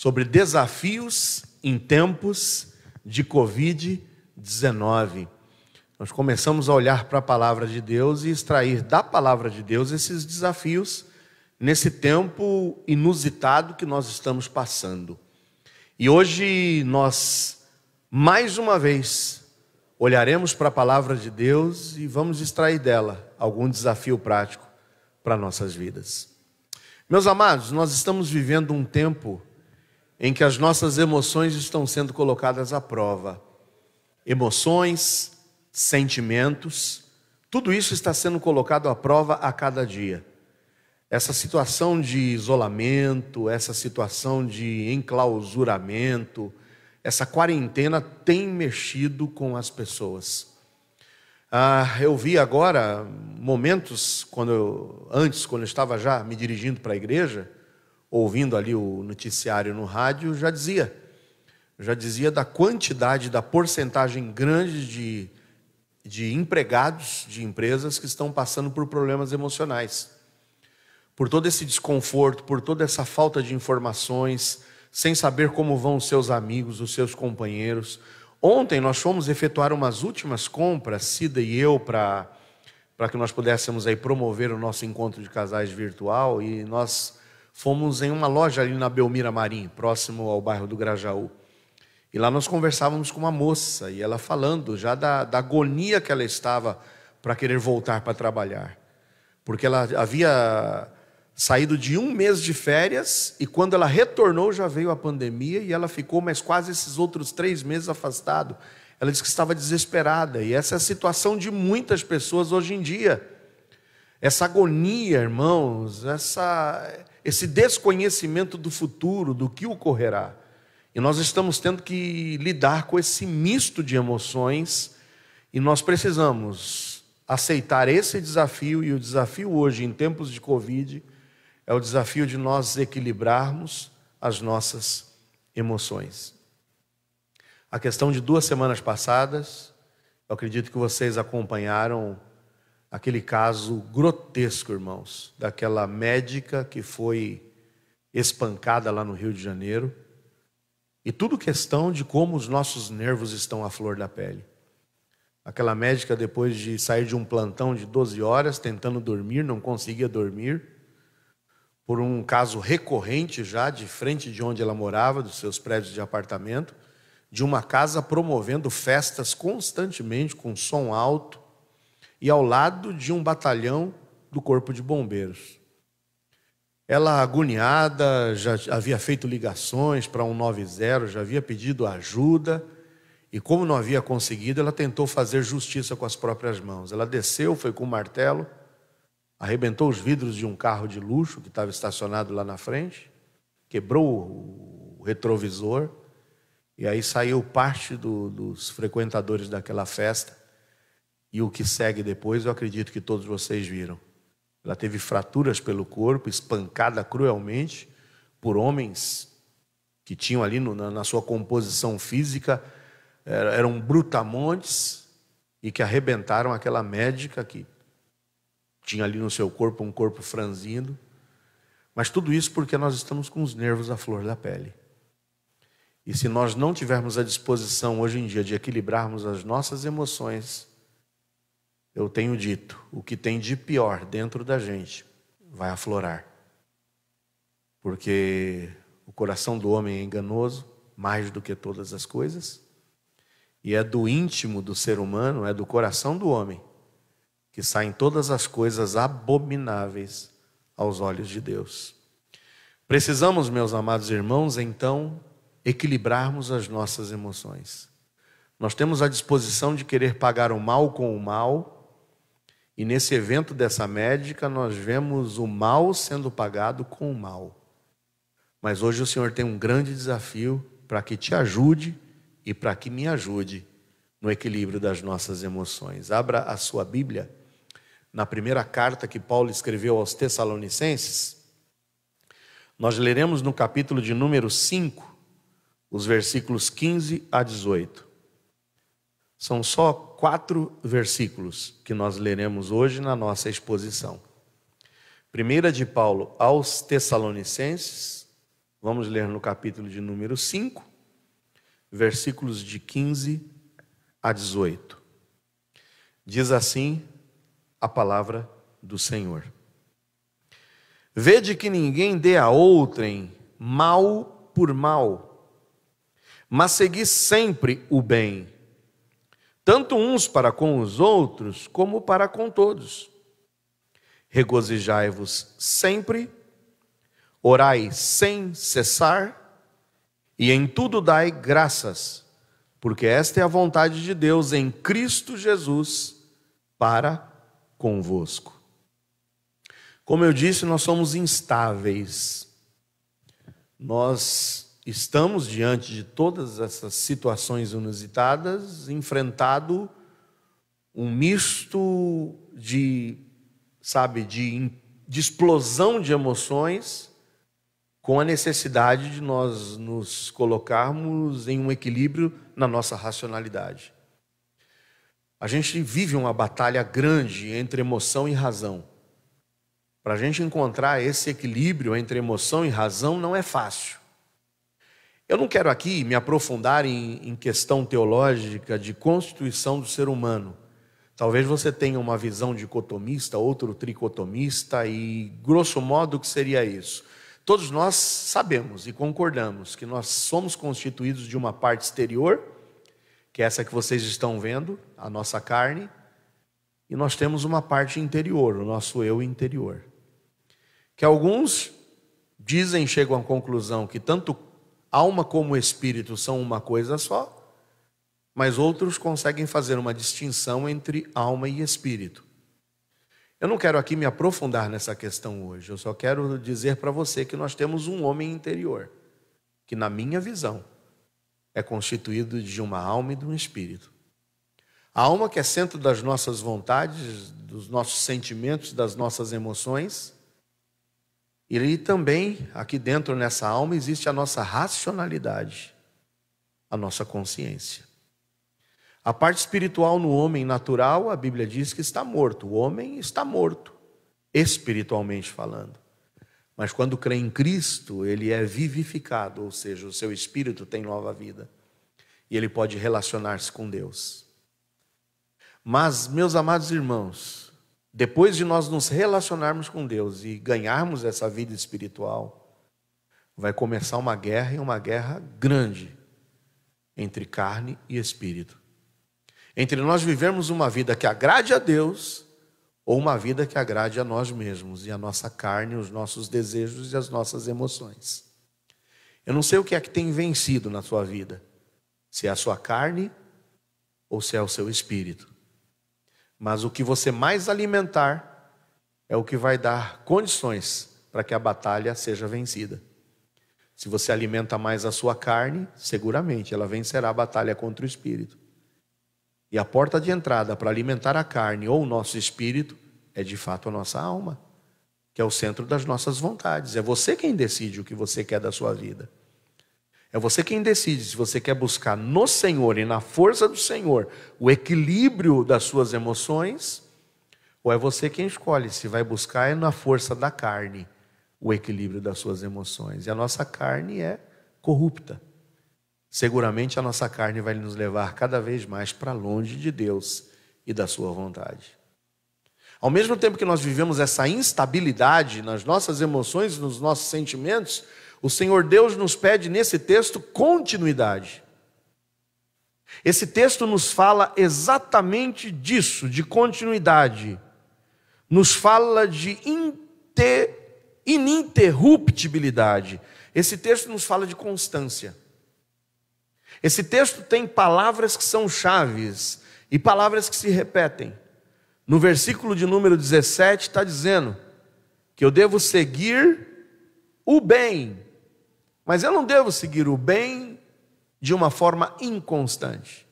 sobre desafios em tempos de Covid-19. Nós começamos a olhar para a palavra de Deus e extrair da palavra de Deus esses desafios nesse tempo inusitado que nós estamos passando. E hoje nós, mais uma vez, olharemos para a palavra de Deus e vamos extrair dela algum desafio prático para nossas vidas. Meus amados, nós estamos vivendo um tempo em que as nossas emoções estão sendo colocadas à prova. Emoções, sentimentos, tudo isso está sendo colocado à prova a cada dia. Essa situação de isolamento, essa situação de enclausuramento, essa quarentena tem mexido com as pessoas. Eu vi agora momentos, quando eu estava já me dirigindo para a igreja, ouvindo ali o noticiário no rádio, já dizia da quantidade, da porcentagem grande de empregados de empresas que estão passando por problemas emocionais. Por todo esse desconforto, por toda essa falta de informações, sem saber como vão os seus amigos, os seus companheiros. Ontem nós fomos efetuar umas últimas compras, Cida e eu, para que nós pudéssemos aí promover o nosso encontro de casais virtual, e nós fomos em uma loja ali na Belmira Marim, próximo ao bairro do Grajaú. E lá nós conversávamos com uma moça, e ela falando já da agonia que ela estava para querer voltar para trabalhar. Porque ela havia saído de 1 mês de férias, e quando ela retornou já veio a pandemia, e ela ficou mais quase esses outros 3 meses afastado. Ela disse que estava desesperada, e essa é a situação de muitas pessoas hoje em dia. Essa agonia, irmãos, esse desconhecimento do futuro, do que ocorrerá. E nós estamos tendo que lidar com esse misto de emoções, e nós precisamos aceitar esse desafio. E o desafio hoje, em tempos de Covid, é o desafio de nós equilibrarmos as nossas emoções. A questão de 2 semanas passadas, eu acredito que vocês acompanharam aquele caso grotesco, irmãos, daquela médica que foi espancada lá no Rio de Janeiro. E tudo questão de como os nossos nervos estão à flor da pele. Aquela médica, depois de sair de um plantão de 12 horas, tentando dormir, não conseguia dormir, por um caso recorrente já, de frente de onde ela morava, dos seus prédios de apartamento, de uma casa promovendo festas constantemente, com som alto, e ao lado de um batalhão do Corpo de Bombeiros. Ela, agoniada, já havia feito ligações para 190, já havia pedido ajuda, e como não havia conseguido, ela tentou fazer justiça com as próprias mãos. Ela desceu, foi com um martelo, arrebentou os vidros de um carro de luxo que estava estacionado lá na frente, quebrou o retrovisor, e aí saiu parte dos frequentadores daquela festa, e o que segue depois eu acredito que todos vocês viram. Ela teve fraturas pelo corpo, espancada cruelmente por homens que tinham ali na sua composição física, eram brutamontes, e que arrebentaram aquela médica que tinha ali no seu corpo um corpo franzido. Mas tudo isso porque nós estamos com os nervos à flor da pele. E se nós não tivermos a disposição hoje em dia de equilibrarmos as nossas emoções, eu tenho dito, o que tem de pior dentro da gente vai aflorar. Porque o coração do homem é enganoso, mais do que todas as coisas, e é do íntimo do ser humano, é do coração do homem, que saem todas as coisas abomináveis aos olhos de Deus. Precisamos, meus amados irmãos, então, equilibrarmos as nossas emoções. Nós temos a disposição de querer pagar o mal com o mal, e nesse evento dessa médica nós vemos o mal sendo pagado com o mal. Mas hoje o Senhor tem um grande desafio para que te ajude e para que me ajude no equilíbrio das nossas emoções. Abra a sua Bíblia na primeira carta que Paulo escreveu aos Tessalonicenses. Nós leremos no capítulo de número 5, os versículos 15 a 18. São só 4 versículos que nós leremos hoje na nossa exposição. Primeira de Paulo aos Tessalonicenses, Vamos ler no capítulo de número 5, versículos de 15 a 18. Diz assim a palavra do Senhor: Vede que ninguém dê a outrem mal por mal, mas segui sempre o bem, tanto uns para com os outros, como para com todos. Regozijai-vos sempre, orai sem cessar, e em tudo dai graças, porque esta é a vontade de Deus em Cristo Jesus para convosco. Como eu disse, nós somos instáveis. Nós estamos diante de todas essas situações inusitadas, enfrentado um misto de explosão de emoções, com a necessidade de nós nos colocarmos em um equilíbrio na nossa racionalidade. A gente vive uma batalha grande entre emoção e razão. Para a gente encontrar esse equilíbrio entre emoção e razão não é fácil. Eu não quero aqui me aprofundar em questão teológica de constituição do ser humano. Talvez você tenha uma visão dicotomista, outro tricotomista, e grosso modo o que seria isso? Todos nós sabemos e concordamos que nós somos constituídos de uma parte exterior, que é essa que vocês estão vendo, a nossa carne, e nós temos uma parte interior, o nosso eu interior. Que alguns dizem, chegam à conclusão que tanto alma como espírito são uma coisa só, mas outros conseguem fazer uma distinção entre alma e espírito. Eu não quero aqui me aprofundar nessa questão hoje, eu só quero dizer para você que nós temos um homem interior, que na minha visão é constituído de uma alma e de um espírito. A alma, que é centro das nossas vontades, dos nossos sentimentos, das nossas emoções, e também aqui dentro nessa alma existe a nossa racionalidade, a nossa consciência. A parte espiritual no homem natural, a Bíblia diz que está morto. O homem está morto, espiritualmente falando. Mas quando crê em Cristo, ele é vivificado, ou seja, o seu espírito tem nova vida. E ele pode relacionar-se com Deus. Mas, meus amados irmãos, depois de nós nos relacionarmos com Deus e ganharmos essa vida espiritual, vai começar uma guerra, e uma guerra grande, entre carne e espírito. Entre nós vivermos uma vida que agrade a Deus, ou uma vida que agrade a nós mesmos, e a nossa carne, os nossos desejos e as nossas emoções. Eu não sei o que é que tem vencido na sua vida, se é a sua carne ou se é o seu espírito. Mas o que você mais alimentar é o que vai dar condições para que a batalha seja vencida. Se você alimenta mais a sua carne, seguramente ela vencerá a batalha contra o espírito. E a porta de entrada para alimentar a carne ou o nosso espírito é de fato a nossa alma, que é o centro das nossas vontades. É você quem decide o que você quer da sua vida. É você quem decide se você quer buscar no Senhor e na força do Senhor o equilíbrio das suas emoções, ou é você quem escolhe se vai buscar na força da carne o equilíbrio das suas emoções. E a nossa carne é corrupta. Seguramente a nossa carne vai nos levar cada vez mais para longe de Deus e da sua vontade. Ao mesmo tempo que nós vivemos essa instabilidade nas nossas emoções, nos nossos sentimentos, o Senhor Deus nos pede nesse texto continuidade. Esse texto nos fala exatamente disso, de continuidade. Nos fala de ininterruptibilidade. Esse texto nos fala de constância. Esse texto tem palavras que são chaves e palavras que se repetem. No versículo de número 17 está dizendo que eu devo seguir o bem, mas eu não devo seguir o bem de uma forma inconstante.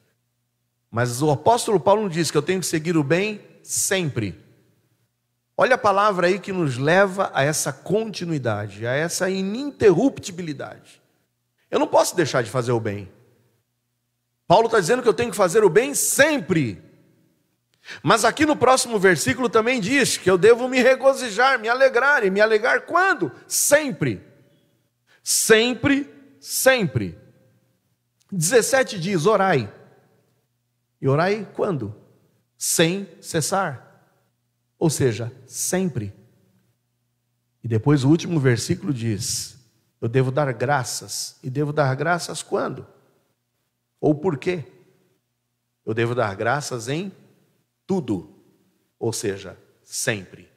Mas o apóstolo Paulo diz que eu tenho que seguir o bem sempre. Olha a palavra aí que nos leva a essa continuidade, a essa ininterruptibilidade. Eu não posso deixar de fazer o bem. Paulo está dizendo que eu tenho que fazer o bem sempre. Mas aqui no próximo versículo também diz que eu devo me regozijar, me alegrar. E me alegrar quando? Sempre. Sempre, sempre. 17 diz, orai. E orai quando? Sem cessar. Ou seja, sempre. E depois o último versículo diz, eu devo dar graças. E devo dar graças quando? Ou por quê? Eu devo dar graças em tudo. Ou seja, sempre.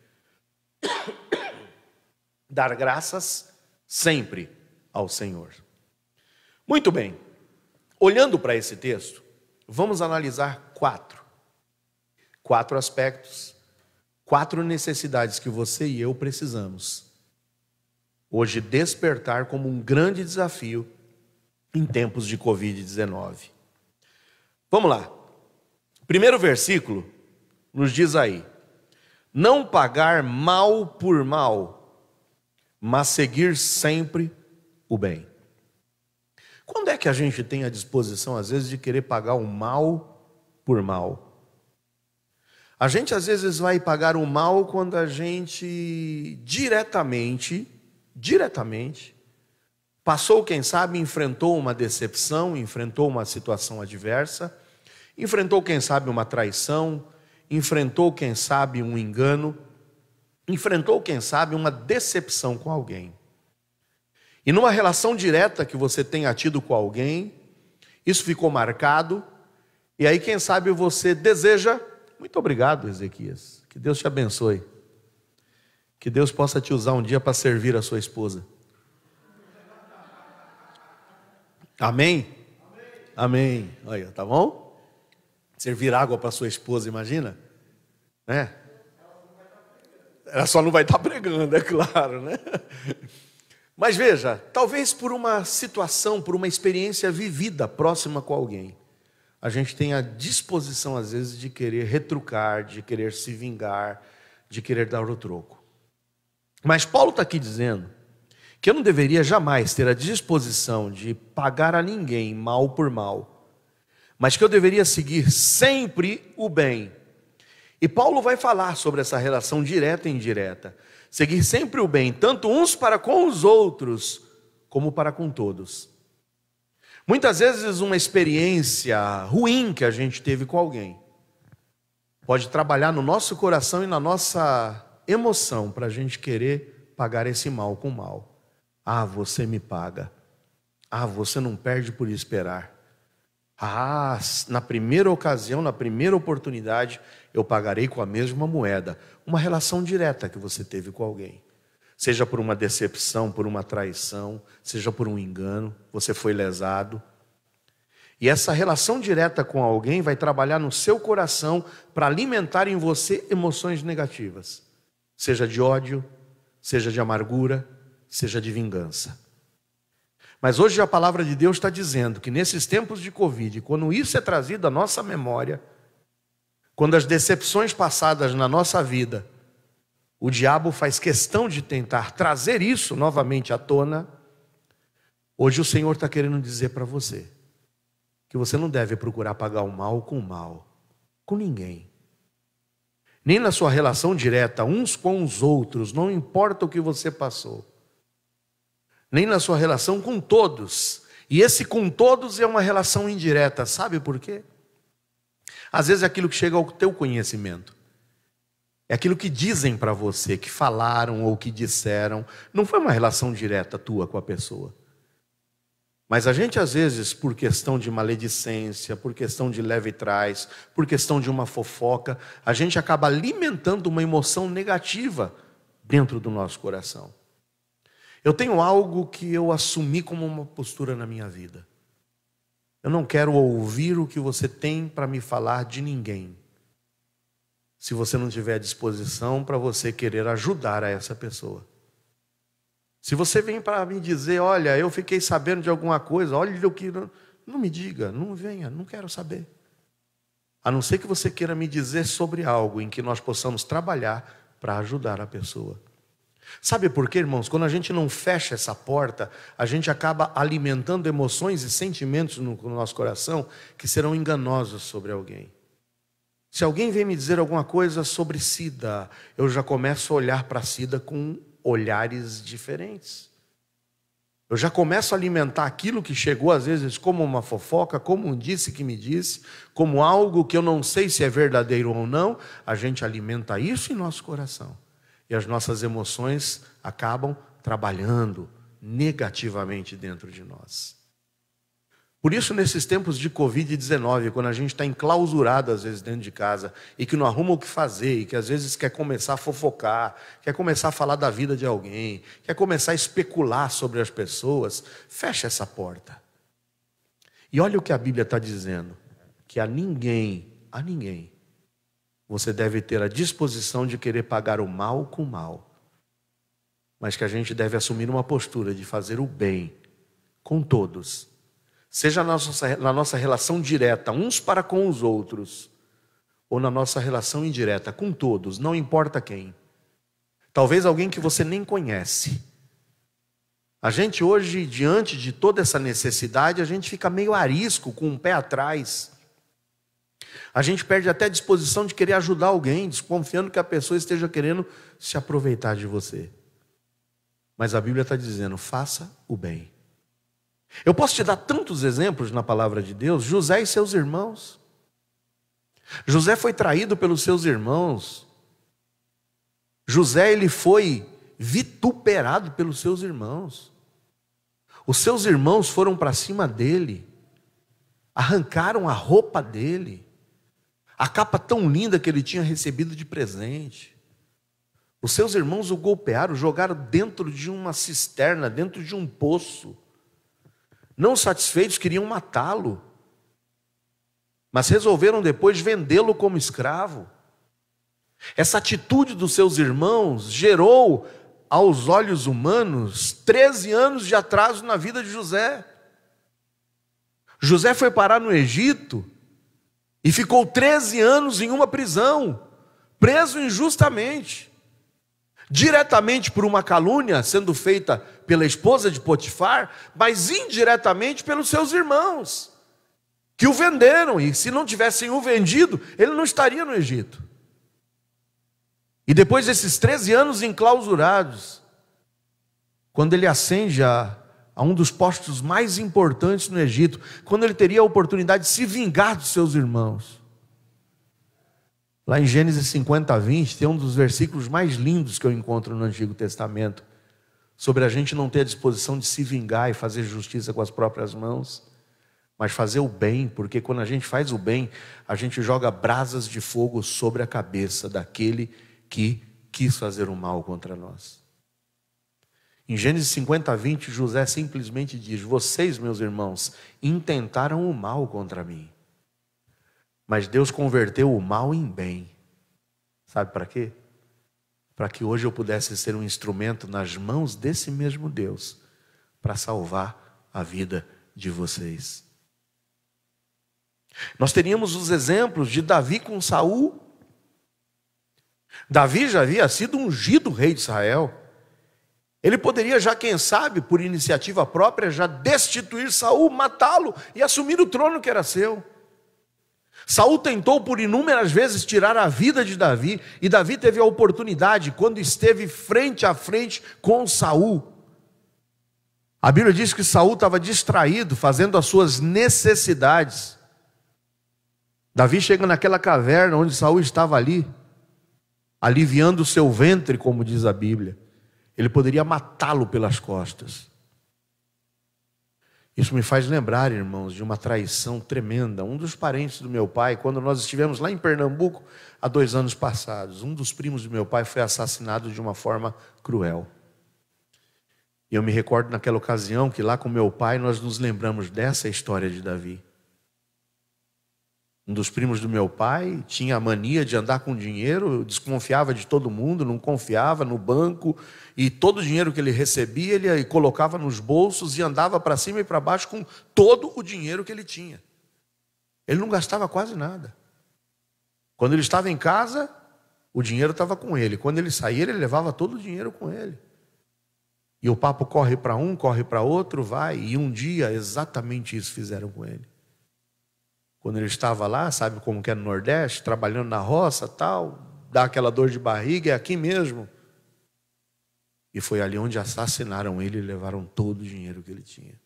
Dar graças sempre ao Senhor. Muito bem. Olhando para esse texto, vamos analisar quatro aspectos, 4 necessidades que você e eu precisamos hoje despertar como um grande desafio em tempos de Covid-19. Vamos lá. Primeiro versículo nos diz aí: não pagar mal por mal, mas seguir sempre o bem. Quando é que a gente tem a disposição, às vezes, de querer pagar o mal por mal? A gente, às vezes, vai pagar o mal quando a gente diretamente, passou, quem sabe, enfrentou uma decepção, enfrentou uma situação adversa, enfrentou, quem sabe, uma traição, enfrentou, quem sabe, um engano, enfrentou, quem sabe, uma decepção com alguém. E numa relação direta que você tenha tido com alguém, isso ficou marcado, e aí, quem sabe, você deseja, muito obrigado, Ezequias, que Deus te abençoe, que Deus possa te usar um dia para servir a sua esposa. Amém? Amém. Olha, tá bom? Servir água para sua esposa, imagina? Né? Ela só não vai estar pregando, é claro, né? Mas veja, talvez por uma situação, por uma experiência vivida próxima com alguém, a gente tem a disposição, às vezes, de querer retrucar, de querer se vingar, de querer dar o troco. Mas Paulo está aqui dizendo que eu não deveria jamais ter a disposição de pagar a ninguém mal por mal, mas que eu deveria seguir sempre o bem. E Paulo vai falar sobre essa relação direta e indireta. Seguir sempre o bem, tanto uns para com os outros, como para com todos. Muitas vezes uma experiência ruim que a gente teve com alguém pode trabalhar no nosso coração e na nossa emoção para a gente querer pagar esse mal com mal. Ah, você me paga. Ah, você não perde por esperar. Ah, na primeira ocasião, na primeira oportunidade, eu pagarei com a mesma moeda. Uma relação direta que você teve com alguém. Seja por uma decepção, por uma traição, seja por um engano, você foi lesado. E essa relação direta com alguém vai trabalhar no seu coração para alimentar em você emoções negativas. Seja de ódio, seja de amargura, seja de vingança. Mas hoje a palavra de Deus está dizendo que nesses tempos de Covid, quando isso é trazido à nossa memória, quando as decepções passadas na nossa vida, o diabo faz questão de tentar trazer isso novamente à tona, hoje o Senhor está querendo dizer para você, que você não deve procurar pagar o mal, com ninguém. Nem na sua relação direta, uns com os outros, não importa o que você passou. Nem na sua relação com todos. E esse com todos é uma relação indireta, sabe por quê? Às vezes é aquilo que chega ao teu conhecimento. É aquilo que dizem para você, que falaram ou que disseram. Não foi uma relação direta tua com a pessoa. Mas a gente às vezes, por questão de maledicência, por questão de leve trás, por questão de uma fofoca, a gente acaba alimentando uma emoção negativa dentro do nosso coração. Eu tenho algo que eu assumi como uma postura na minha vida. Eu não quero ouvir o que você tem para me falar de ninguém, se você não tiver disposição para você querer ajudar a essa pessoa. Se você vem para me dizer, olha, eu fiquei sabendo de alguma coisa, olha o que... Não me diga, não venha, não quero saber. A não ser que você queira me dizer sobre algo em que nós possamos trabalhar para ajudar a pessoa. Sabe por quê, irmãos? Quando a gente não fecha essa porta, a gente acaba alimentando emoções e sentimentos no nosso coração que serão enganosos sobre alguém. Se alguém vem me dizer alguma coisa sobre Cida, eu já começo a olhar para Cida com olhares diferentes. Eu já começo a alimentar aquilo que chegou, às vezes, como uma fofoca, como um disse que me disse, como algo que eu não sei se é verdadeiro ou não. A gente alimenta isso em nosso coração. E as nossas emoções acabam trabalhando negativamente dentro de nós. Por isso, nesses tempos de Covid-19, quando a gente está enclausurado, às vezes, dentro de casa, e que não arruma o que fazer, e que às vezes quer começar a fofocar, quer começar a falar da vida de alguém, quer começar a especular sobre as pessoas, fecha essa porta. E olha o que a Bíblia está dizendo, que a ninguém, você deve ter a disposição de querer pagar o mal com o mal, mas que a gente deve assumir uma postura de fazer o bem com todos, seja na nossa relação direta, uns para com os outros, ou na nossa relação indireta, com todos, não importa quem. Talvez alguém que você nem conhece. A gente hoje, diante de toda essa necessidade, a gente fica meio arisco, com um pé atrás. A gente perde até a disposição de querer ajudar alguém, desconfiando que a pessoa esteja querendo se aproveitar de você. Mas a Bíblia está dizendo, faça o bem. Eu posso te dar tantos exemplos na palavra de Deus. José e seus irmãos. José foi traído pelos seus irmãos. José, ele foi vituperado pelos seus irmãos. Os seus irmãos foram para cima dele, arrancaram a roupa dele, a capa tão linda que ele tinha recebido de presente. Os seus irmãos o golpearam, jogaram dentro de uma cisterna, dentro de um poço. Não satisfeitos, queriam matá-lo, mas resolveram depois vendê-lo como escravo. Essa atitude dos seus irmãos gerou, aos olhos humanos, 13 anos de atraso na vida de José. José foi parar no Egito e ficou 13 anos em uma prisão, preso injustamente. Diretamente por uma calúnia sendo feita pela esposa de Potifar, mas indiretamente pelos seus irmãos, que o venderam, e se não tivessem o vendido, ele não estaria no Egito. E depois desses 13 anos enclausurados, quando ele ascende a um dos postos mais importantes no Egito, quando ele teria a oportunidade de se vingar dos seus irmãos, lá em Gênesis 50:20, tem um dos versículos mais lindos que eu encontro no Antigo Testamento, sobre a gente não ter a disposição de se vingar e fazer justiça com as próprias mãos, mas fazer o bem, porque quando a gente faz o bem, a gente joga brasas de fogo sobre a cabeça daquele que quis fazer o mal contra nós. Em Gênesis 50:20, José simplesmente diz: vocês, meus irmãos, intentaram o mal contra mim, mas Deus converteu o mal em bem. Sabe para quê? Para que hoje eu pudesse ser um instrumento nas mãos desse mesmo Deus, para salvar a vida de vocês. Nós teríamos os exemplos de Davi com Saul. Davi já havia sido ungido rei de Israel. Ele poderia já, quem sabe, por iniciativa própria, já destituir Saul, matá-lo e assumir o trono que era seu. Saul tentou por inúmeras vezes tirar a vida de Davi, e Davi teve a oportunidade quando esteve frente a frente com Saul. A Bíblia diz que Saul estava distraído, fazendo as suas necessidades. Davi chega naquela caverna onde Saul estava ali, aliviando o seu ventre, como diz a Bíblia. Ele poderia matá-lo pelas costas. Isso me faz lembrar, irmãos, de uma traição tremenda. Um dos parentes do meu pai, quando nós estivemos lá em Pernambuco, há 2 anos passados, um dos primos do meu pai foi assassinado de uma forma cruel. E eu me recordo naquela ocasião que lá com meu pai nós nos lembramos dessa história de Davi. Um dos primos do meu pai tinha a mania de andar com dinheiro, desconfiava de todo mundo, não confiava no banco, e todo o dinheiro que ele recebia, ele colocava nos bolsos e andava para cima e para baixo com todo o dinheiro que ele tinha. Ele não gastava quase nada. Quando ele estava em casa, o dinheiro estava com ele. Quando ele saía, ele levava todo o dinheiro com ele. E o papo corre para um, corre para outro, vai. E um dia, exatamente isso fizeram com ele. Quando ele estava lá, sabe como que é no Nordeste, trabalhando na roça, tal, dá aquela dor de barriga, é aqui mesmo. E foi ali onde assassinaram ele e levaram todo o dinheiro que ele tinha.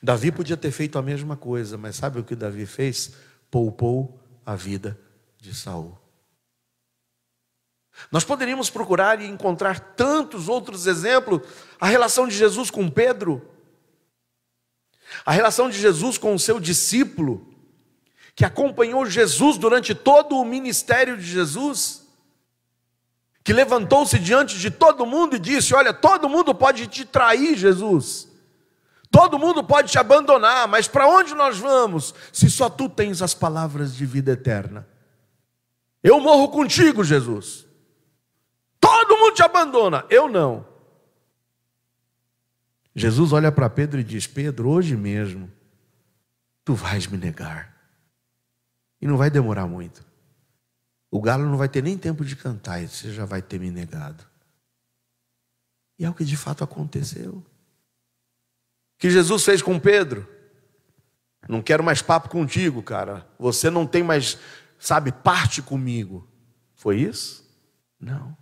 Davi podia ter feito a mesma coisa, mas sabe o que Davi fez? Poupou a vida de Saul. Nós poderíamos procurar e encontrar tantos outros exemplos. A relação de Jesus com Pedro, a relação de Jesus com o seu discípulo, que acompanhou Jesus durante todo o ministério de Jesus, que levantou-se diante de todo mundo e disse: olha, todo mundo pode te trair, Jesus, todo mundo pode te abandonar, mas para onde nós vamos, se só tu tens as palavras de vida eterna? Eu morro contigo, Jesus. Todo mundo te abandona, eu não. Jesus olha para Pedro e diz: Pedro, hoje mesmo tu vais me negar. E não vai demorar muito. O galo não vai ter nem tempo de cantar e você já vai ter me negado. E é o que de fato aconteceu. O que Jesus fez com Pedro? Não quero mais papo contigo, cara. Você não tem mais, parte comigo. Foi isso? Não.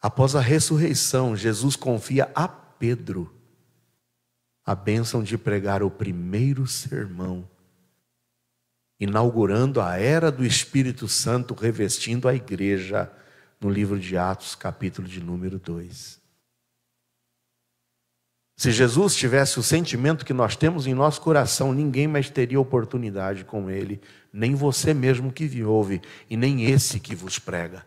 Após a ressurreição, Jesus confia a Pedro a bênção de pregar o primeiro sermão, inaugurando a era do Espírito Santo, revestindo a igreja, no livro de Atos, capítulo de número 2. Se Jesus tivesse o sentimento que nós temos em nosso coração, ninguém mais teria oportunidade com ele, nem você mesmo que me ouve, e nem esse que vos prega.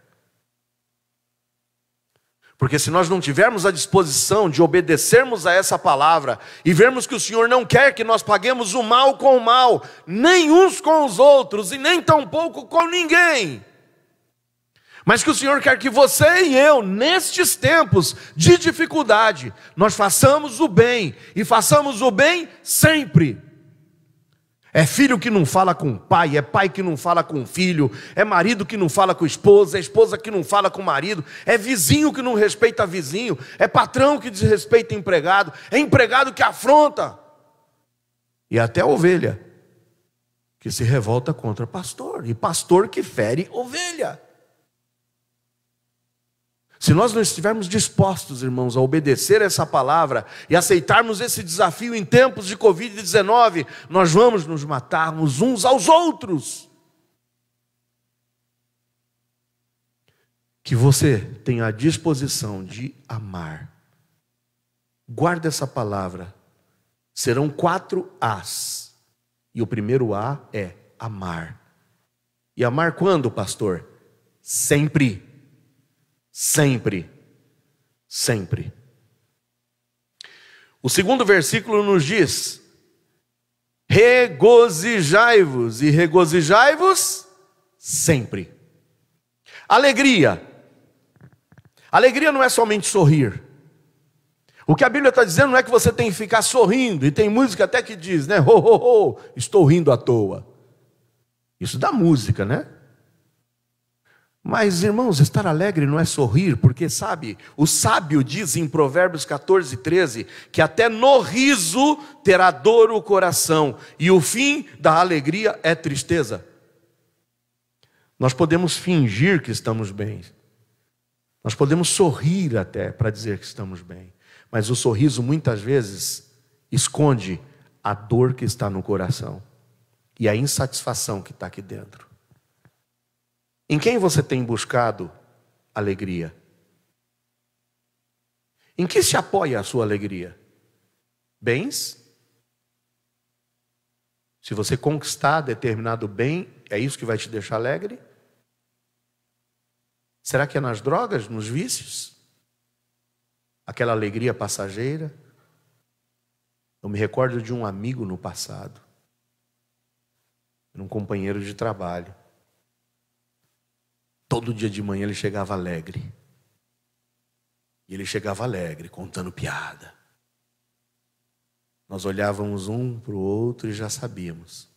Porque se nós não tivermos a disposição de obedecermos a essa palavra e vermos que o Senhor não quer que nós paguemos o mal com o mal, nem uns com os outros e nem tampouco com ninguém, mas que o Senhor quer que você e eu, nestes tempos de dificuldade, nós façamos o bem e façamos o bem sempre. É filho que não fala com o pai, é pai que não fala com o filho, é marido que não fala com a esposa, é esposa que não fala com o marido, é vizinho que não respeita vizinho, é patrão que desrespeita empregado, é empregado que afronta, e até ovelha que se revolta contra pastor, e pastor que fere ovelha. Se nós não estivermos dispostos, irmãos, a obedecer essa palavra e aceitarmos esse desafio em tempos de Covid-19, nós vamos nos matarmos uns aos outros. Que você tenha a disposição de amar. Guarda essa palavra. Serão 4 As. E o primeiro A é amar. E amar quando, pastor? Sempre. Sempre, sempre. O segundo versículo nos diz: regozijai-vos, e regozijai-vos sempre. Alegria. Alegria não é somente sorrir. O que a Bíblia está dizendo não é que você tem que ficar sorrindo, e tem música até que diz, né? Ho, ho, ho, estou rindo à toa. Isso dá música, né? Mas, irmãos, estar alegre não é sorrir, porque o sábio diz em Provérbios 14:13, que até no riso terá dor o coração, e o fim da alegria é tristeza. Nós podemos fingir que estamos bem, nós podemos sorrir até para dizer que estamos bem, mas o sorriso muitas vezes esconde a dor que está no coração, e a insatisfação que está aqui dentro. Em quem você tem buscado alegria? Em que se apoia a sua alegria? Bens? Se você conquistar determinado bem, é isso que vai te deixar alegre? Será que é nas drogas, nos vícios? Aquela alegria passageira? Eu me recordo de um amigo no passado, um companheiro de trabalho. Todo dia de manhã ele chegava alegre. E ele chegava alegre, contando piada. Nós olhávamos um para o outro e já sabíamos.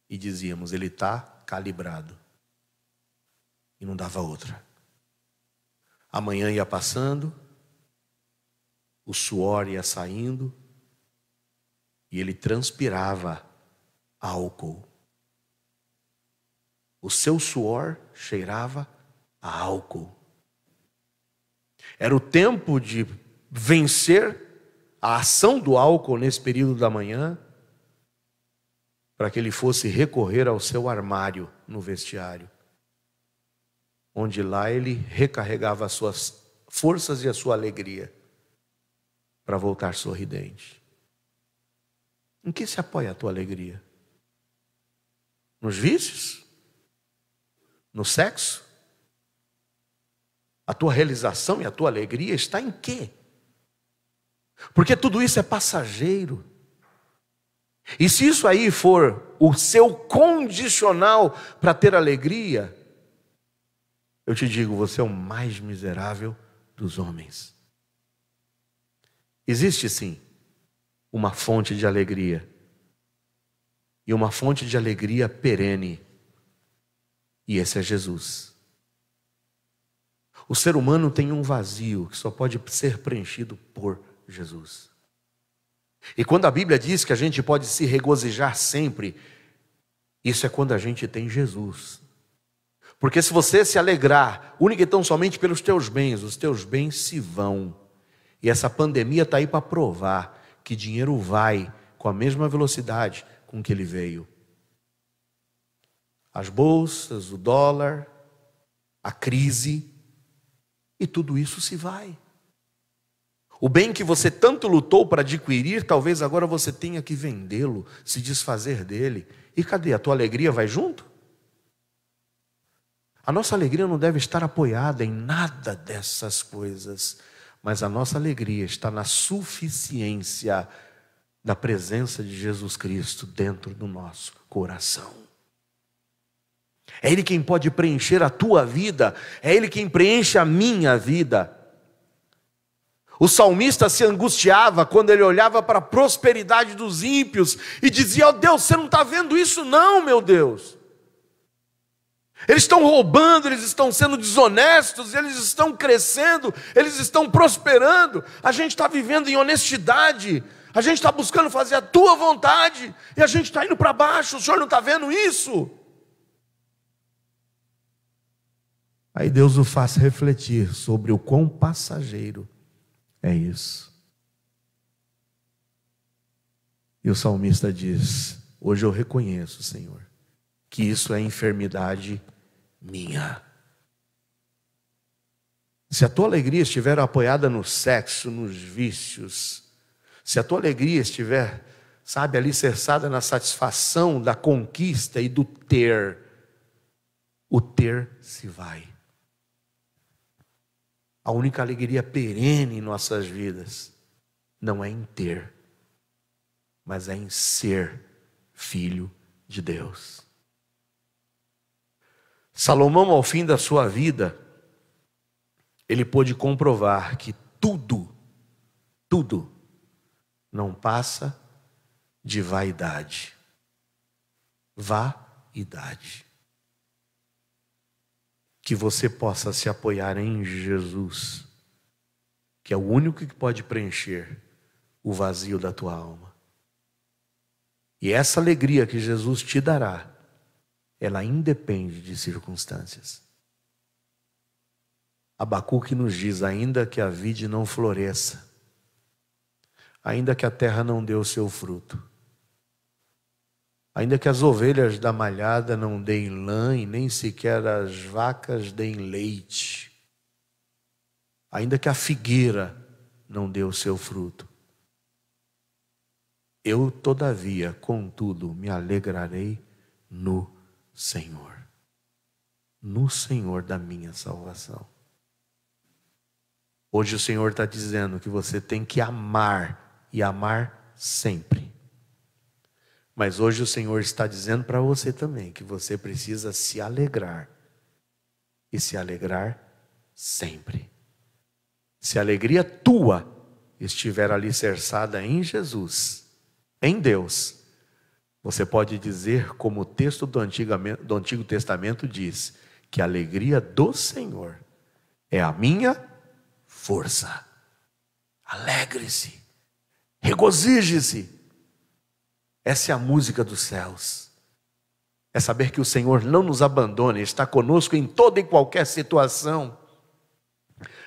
E dizíamos, ele está calibrado. E não dava outra. A manhã ia passando, o suor ia saindo, e ele transpirava álcool. O seu suor cheirava a álcool. Era o tempo de vencer a ação do álcool nesse período da manhã, para que ele fosse recorrer ao seu armário no vestiário, onde lá ele recarregava as suas forças e a sua alegria, para voltar sorridente. Em que se apoia a tua alegria? Nos vícios? No sexo? A tua realização e a tua alegria está em quê? Porque tudo isso é passageiro. E se isso aí for o seu condicional para ter alegria, eu te digo, você é o mais miserável dos homens. Existe sim uma fonte de alegria, e uma fonte de alegria perene, e esse é Jesus. O ser humano tem um vazio que só pode ser preenchido por Jesus. E quando a Bíblia diz que a gente pode se regozijar sempre, isso é quando a gente tem Jesus. Porque se você se alegrar única e tão somente pelos teus bens, os teus bens se vão. E essa pandemia está aí para provar que dinheiro vai com a mesma velocidade com que ele veio. As bolsas, o dólar, a crise, e tudo isso se vai. O bem que você tanto lutou para adquirir, talvez agora você tenha que vendê-lo, se desfazer dele. E cadê? A tua alegria vai junto? A nossa alegria não deve estar apoiada em nada dessas coisas, mas a nossa alegria está na suficiência da presença de Jesus Cristo dentro do nosso coração. É Ele quem pode preencher a tua vida, é Ele quem preenche a minha vida. O salmista se angustiava quando ele olhava para a prosperidade dos ímpios e dizia: ó Deus, você não está vendo isso não, meu Deus. Eles estão roubando, eles estão sendo desonestos, eles estão crescendo, eles estão prosperando. A gente está vivendo em honestidade, a gente está buscando fazer a tua vontade e a gente está indo para baixo, o Senhor não está vendo isso? Aí Deus o faz refletir sobre o quão passageiro é isso. E o salmista diz: hoje eu reconheço, Senhor, que isso é enfermidade minha. Se a tua alegria estiver apoiada no sexo, nos vícios, se a tua alegria estiver, sabe, alicerçada na satisfação da conquista e do ter, o ter se vai. A única alegria perene em nossas vidas não é em ter, mas é em ser filho de Deus. Salomão, ao fim da sua vida, ele pôde comprovar que tudo não passa de vaidade. Vaidade. Que você possa se apoiar em Jesus, que é o único que pode preencher o vazio da tua alma. E essa alegria que Jesus te dará, ela independe de circunstâncias. Abacuque nos diz: ainda que a vide não floresça, ainda que a terra não dê o seu fruto, ainda que as ovelhas da malhada não deem lã e nem sequer as vacas deem leite, ainda que a figueira não dê o seu fruto, eu todavia, contudo, me alegrarei no Senhor da minha salvação. Hoje o Senhor está dizendo que você tem que amar, e amar sempre. Mas hoje o Senhor está dizendo para você também que você precisa se alegrar, e se alegrar sempre. Se a alegria tua estiver alicerçada em Jesus, em Deus, você pode dizer, como o texto do Antigo Testamento diz, que a alegria do Senhor é a minha força. Alegre-se, regozije-se. Essa é a música dos céus. É saber que o Senhor não nos abandona, está conosco em toda e qualquer situação.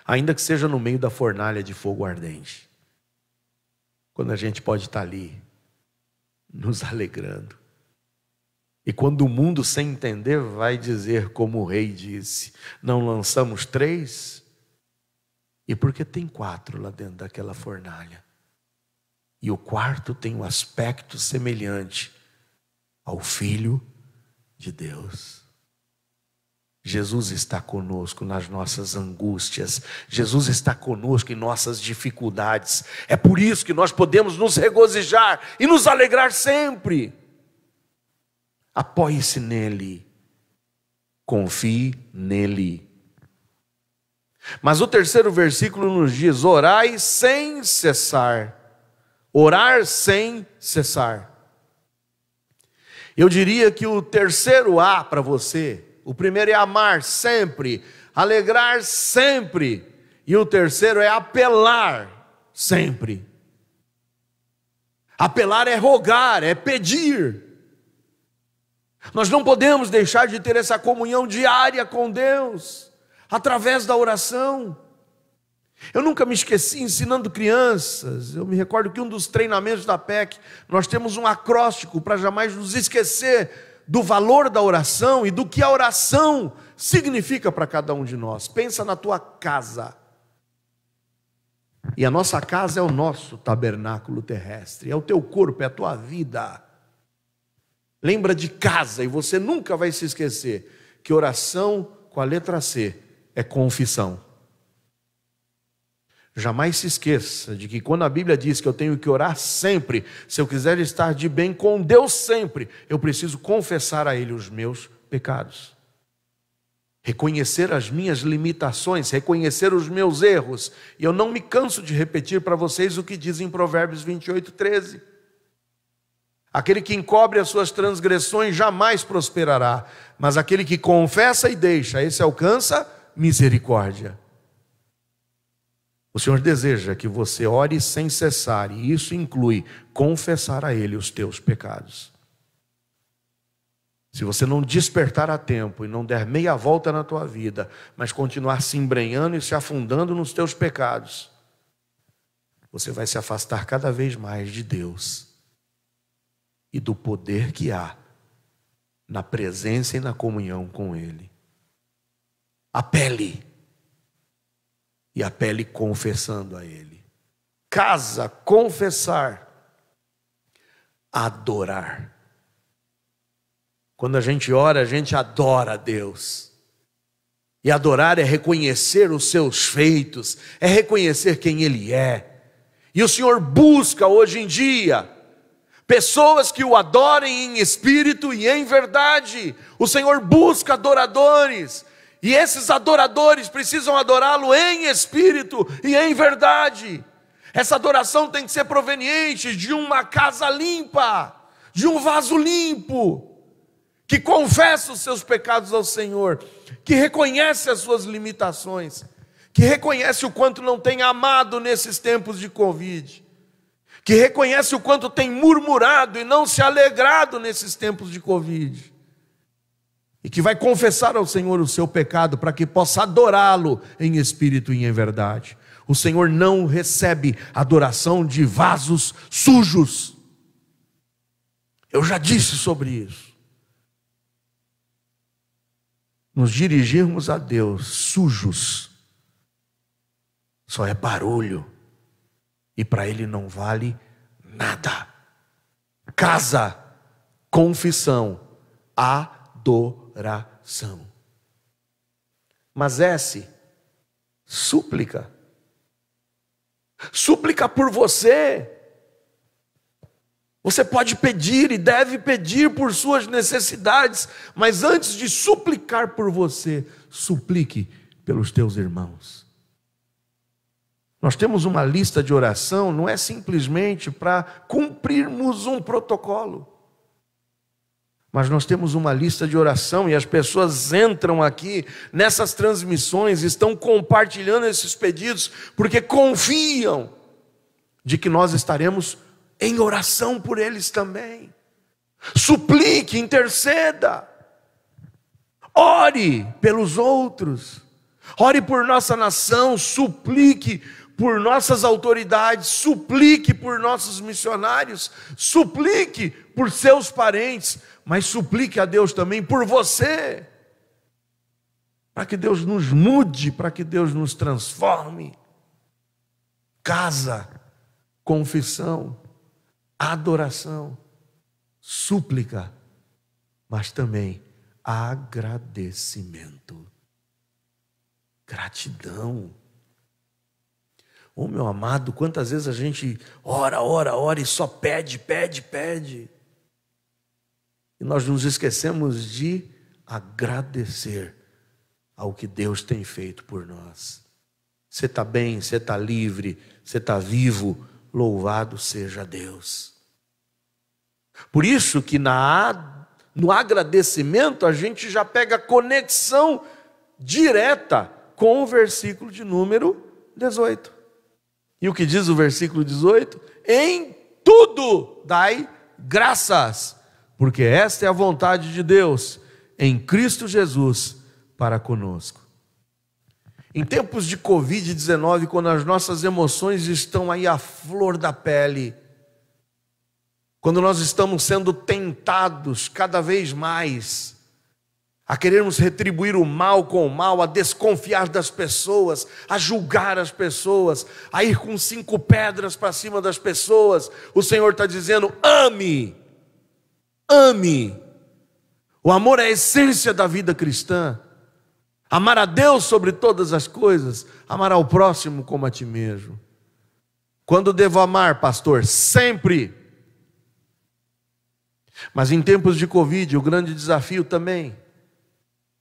ainda que seja no meio da fornalha de fogo ardente, quando a gente pode estar ali, nos alegrando. E quando o mundo, sem entender, vai dizer como o rei disse: não lançamos 3? E porque tem 4 lá dentro daquela fornalha. E o quarto tem um aspecto semelhante ao Filho de Deus. Jesus está conosco nas nossas angústias. Jesus está conosco em nossas dificuldades. É por isso que nós podemos nos regozijar e nos alegrar sempre. Apoie-se nele. Confie nele. Mas o terceiro versículo nos diz: orai sem cessar. Orar sem cessar. Eu diria que o terceiro A para você, o primeiro é amar sempre, alegrar sempre, e o terceiro é apelar sempre. Apelar é rogar, é pedir. Nós não podemos deixar de ter essa comunhão diária com Deus, através da oração. Eu nunca me esqueci ensinando crianças. Eu me recordo que um dos treinamentos da PEC, nós temos um acróstico para jamais nos esquecer do valor da oração e do que a oração significa para cada um de nós. Pensa na tua casa. E a nossa casa é o nosso tabernáculo terrestre, é o teu corpo, é a tua vida. Lembra de casa, e você nunca vai se esquecer que oração com a letra C é confissão. Jamais se esqueça de que quando a Bíblia diz que eu tenho que orar sempre, se eu quiser estar de bem com Deus sempre, eu preciso confessar a Ele os meus pecados. Reconhecer as minhas limitações, reconhecer os meus erros. E eu não me canso de repetir para vocês o que diz em Provérbios 28:13. Aquele que encobre as suas transgressões jamais prosperará, mas aquele que confessa e deixa, esse alcança misericórdia. O Senhor deseja que você ore sem cessar, e isso inclui confessar a Ele os teus pecados. Se você não despertar a tempo e não der meia volta na tua vida, mas continuar se embrenhando e se afundando nos teus pecados, você vai se afastar cada vez mais de Deus e do poder que há na presença e na comunhão com Ele. Apele. E apele confessando a Ele. Casa, confessar, adorar. Quando a gente ora, a gente adora a Deus. E adorar é reconhecer os seus feitos, é reconhecer quem Ele é. E o Senhor busca hoje em dia pessoas que o adorem em espírito e em verdade. O Senhor busca adoradores. E esses adoradores precisam adorá-lo em espírito e em verdade. Essa adoração tem que ser proveniente de uma casa limpa, de um vaso limpo, que confessa os seus pecados ao Senhor, que reconhece as suas limitações, que reconhece o quanto não tem amado nesses tempos de Covid, que reconhece o quanto tem murmurado e não se alegrado nesses tempos de Covid. E que vai confessar ao Senhor o seu pecado para que possa adorá-lo em espírito e em verdade. O Senhor não recebe adoração de vasos sujos. Eu já disse sobre isso. Nos dirigirmos a Deus sujos, só é barulho. E para Ele não vale nada. Casa, confissão, adoração. Mas súplica. Súplica por você. Você pode pedir e deve pedir por suas necessidades, mas antes de suplicar por você, suplique pelos teus irmãos. Nós temos uma lista de oração, não é simplesmente para cumprirmos um protocolo. Mas nós temos uma lista de oração e as pessoas entram aqui nessas transmissões, estão compartilhando esses pedidos, porque confiam de que nós estaremos em oração por eles também. Suplique, interceda, ore pelos outros, Ore por nossa nação, suplique por nossas autoridades, suplique por nossos missionários, suplique por seus parentes, mas suplique a Deus também por você, para que Deus nos mude, para que Deus nos transforme. Casa, confissão, adoração, súplica, mas também agradecimento, gratidão. Oh, meu amado, quantas vezes a gente ora e só pede. E nós nos esquecemos de agradecer ao que Deus tem feito por nós. Você está bem, você está livre, você está vivo, louvado seja Deus. Por isso que no agradecimento a gente já pega conexão direta com o versículo de número 18. E o que diz o versículo 18? Em tudo dai graças, porque esta é a vontade de Deus em Cristo Jesus para conosco. Em tempos de Covid-19, quando as nossas emoções estão aí à flor da pele, quando nós estamos sendo tentados cada vez mais a querermos retribuir o mal com o mal, a desconfiar das pessoas, a julgar as pessoas, a ir com 5 pedras para cima das pessoas, o Senhor está dizendo: ame. O amor é a essência da vida cristã. Amar a Deus sobre todas as coisas, amar ao próximo como a ti mesmo. Quando devo amar, pastor? Sempre. Mas em tempos de Covid, o grande desafio também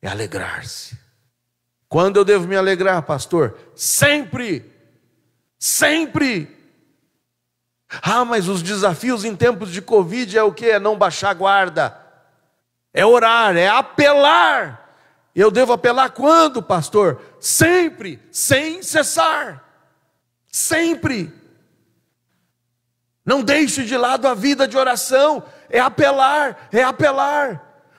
é alegrar-se. Quando eu devo me alegrar, pastor? Sempre. Ah, mas os desafios em tempos de Covid é o quê? É não baixar a guarda, é orar, é apelar. Eu devo apelar quando, pastor? Sempre, sem cessar. Sempre. Não deixe de lado a vida de oração. É apelar.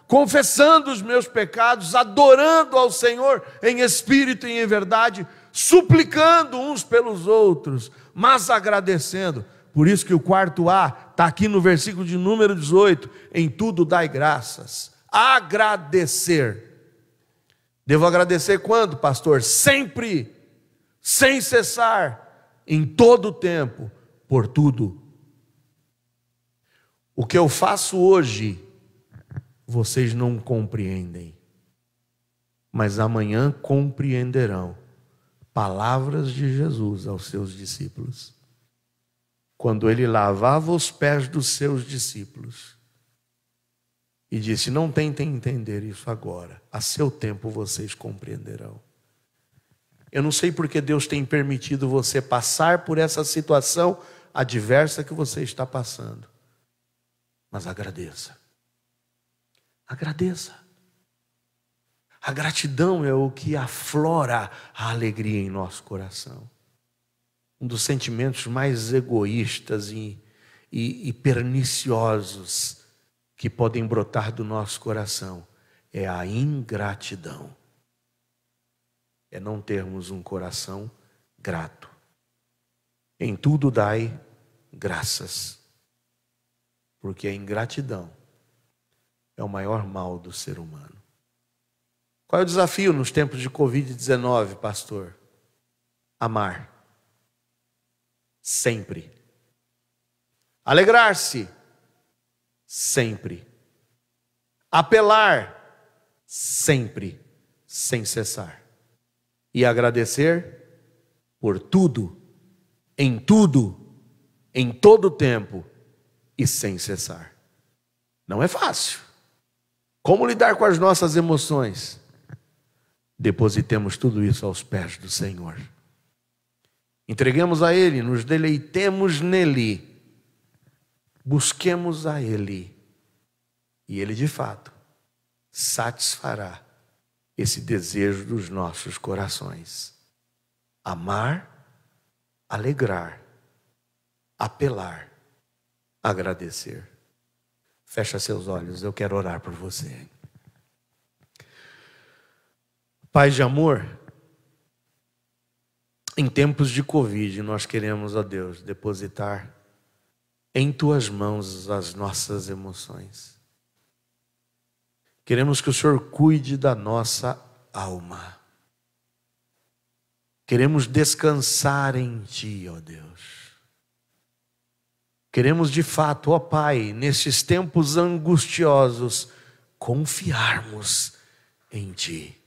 Confessando os meus pecados, adorando ao Senhor em espírito e em verdade, suplicando uns pelos outros, mas agradecendo. Por isso que o quarto A está aqui no versículo de número 18. Em tudo dai graças. Agradecer. Devo agradecer quando, pastor? Sempre, sem cessar, em todo o tempo, por tudo. O que eu faço hoje, vocês não compreendem, mas amanhã compreenderão. Palavras de Jesus aos seus discípulos, quando ele lavava os pés dos seus discípulos, e disse: não tentem entender isso agora, a seu tempo vocês compreenderão. Eu não sei porque Deus tem permitido você passar por essa situação adversa que você está passando, mas agradeça. Agradeça. A gratidão é o que aflora a alegria em nosso coração. Um dos sentimentos mais egoístas e perniciosos que podem brotar do nosso coração é a ingratidão. É não termos um coração grato. Em tudo dai graças, porque a ingratidão é o maior mal do ser humano. Qual é o desafio nos tempos de Covid-19, pastor? Amar. Sempre. Alegrar-se. Sempre. Apelar. Sempre. Sem cessar. E agradecer por tudo, em todo tempo e sem cessar. Não é fácil. Como lidar com as nossas emoções? Depositemos tudo isso aos pés do Senhor. Entreguemos a Ele, nos deleitemos nele, busquemos a Ele, e Ele de fato satisfará esse desejo dos nossos corações. Amar, alegrar, apelar, agradecer. Fecha seus olhos, eu quero orar por você. Pai de amor, Em tempos de Covid, nós queremos, ó Deus, depositar em Tuas mãos as nossas emoções. Queremos que o Senhor cuide da nossa alma. Queremos descansar em Ti, ó Deus. Queremos de fato, ó Pai, nesses tempos angustiosos, confiarmos em Ti.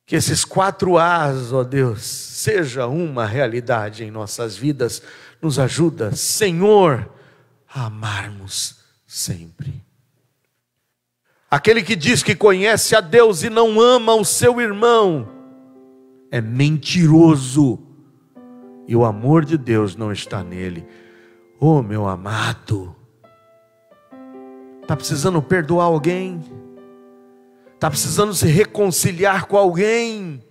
Que esses 4 A's, ó Deus, seja uma realidade em nossas vidas. Nos ajuda, Senhor, a amarmos sempre. Aquele que diz que conhece a Deus e não ama o seu irmão é mentiroso, e o amor de Deus não está nele. Oh, meu amado, está precisando perdoar alguém? Está precisando se reconciliar com alguém?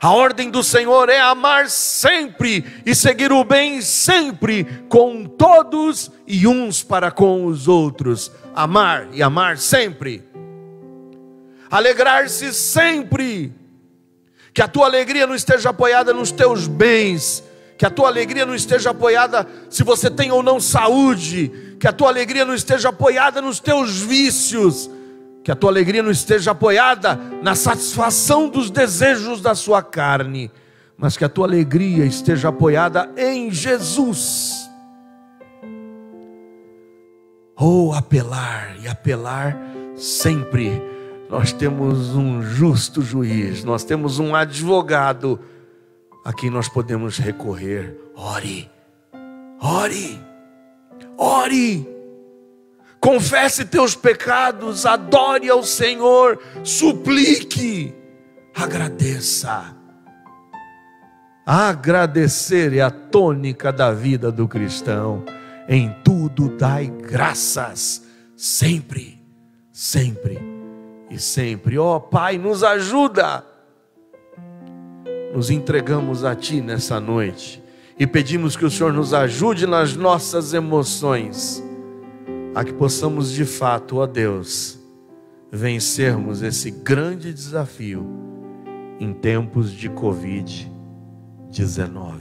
A ordem do Senhor é amar sempre e seguir o bem sempre com todos e uns para com os outros. Amar e amar sempre. Alegrar-se sempre. Que a tua alegria não esteja apoiada nos teus bens. Que a tua alegria não esteja apoiada se você tem ou não saúde. Que a tua alegria não esteja apoiada nos teus vícios. Que a tua alegria não esteja apoiada na satisfação dos desejos da sua carne. Mas que a tua alegria esteja apoiada em Jesus. Oh, apelar e apelar sempre. Nós temos um justo juiz, nós temos um advogado a quem nós podemos recorrer. Ore, ore, ore. Confesse teus pecados, adore ao Senhor, suplique, agradeça. Agradecer é a tônica da vida do cristão. Em tudo dai graças, sempre, sempre e sempre. Ó Pai, nos ajuda. Nos entregamos a Ti nessa noite e pedimos que o Senhor nos ajude nas nossas emoções, a que possamos de fato, ó Deus, vencermos esse grande desafio em tempos de Covid-19.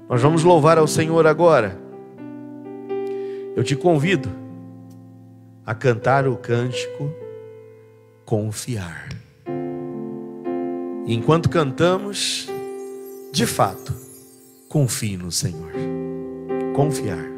Nós vamos louvar ao Senhor agora. Eu te convido a cantar o cântico Confiar. E enquanto cantamos, de fato, confie no Senhor. Confiar.